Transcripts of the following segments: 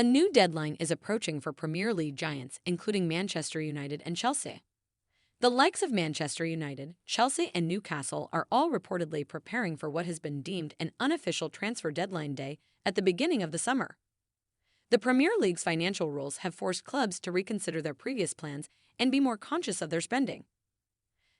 A new deadline is approaching for Premier League giants, including Manchester United and Chelsea. The likes of Manchester United, Chelsea, and Newcastle are all reportedly preparing for what has been deemed an unofficial transfer deadline day at the beginning of the summer. The Premier League's financial rules have forced clubs to reconsider their previous plans and be more conscious of their spending.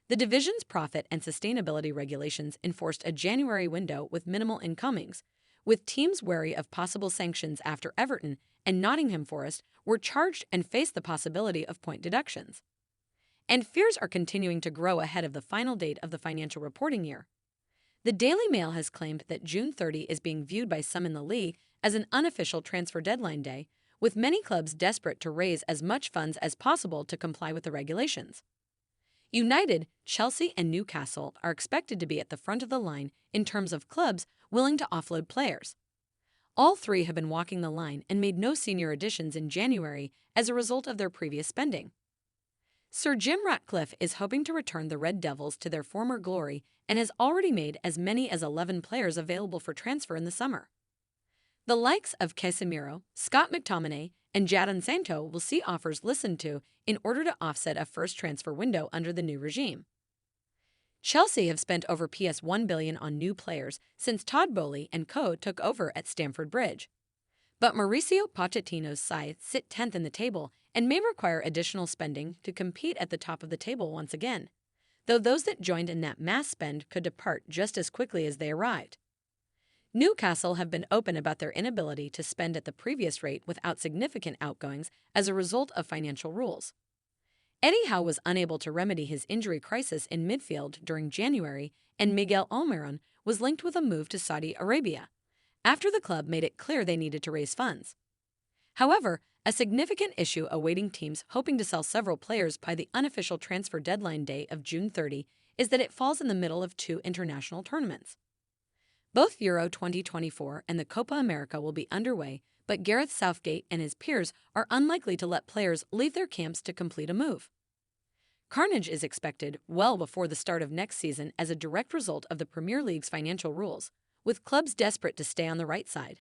The division's profit and sustainability regulations enforced a January window with minimal incomings, with teams wary of possible sanctions after Everton and Nottingham Forest were charged and faced the possibility of point deductions. And fears are continuing to grow ahead of the final date of the financial reporting year. The Daily Mail has claimed that June 30 is being viewed by some in the league as an unofficial transfer deadline day, with many clubs desperate to raise as much funds as possible to comply with the regulations. United, Chelsea, and Newcastle are expected to be at the front of the line in terms of clubs willing to offload players. All three have been walking the line and made no senior additions in January as a result of their previous spending. Sir Jim Ratcliffe is hoping to return the Red Devils to their former glory and has already made as many as 11 players available for transfer in the summer. The likes of Casemiro, Scott McTominay, and Jadon Sancho will see offers listened to in order to offset a first transfer window under the new regime. Chelsea have spent over £1 billion on new players since Todd Boehly and co. took over at Stamford Bridge. But Mauricio Pochettino's side sit 10th in the table and may require additional spending to compete at the top of the table once again, though those that joined in that mass spend could depart just as quickly as they arrived. Newcastle have been open about their inability to spend at the previous rate without significant outgoings as a result of financial rules. Eddie Howe was unable to remedy his injury crisis in midfield during January, and Miguel Almiron was linked with a move to Saudi Arabia, after the club made it clear they needed to raise funds. However, a significant issue awaiting teams hoping to sell several players by the unofficial transfer deadline day of June 30 is that it falls in the middle of two international tournaments. Both Euro 2024 and the Copa America will be underway, but Gareth Southgate and his peers are unlikely to let players leave their camps to complete a move. Carnage is expected well before the start of next season as a direct result of the Premier League's financial rules, with clubs desperate to stay on the right side.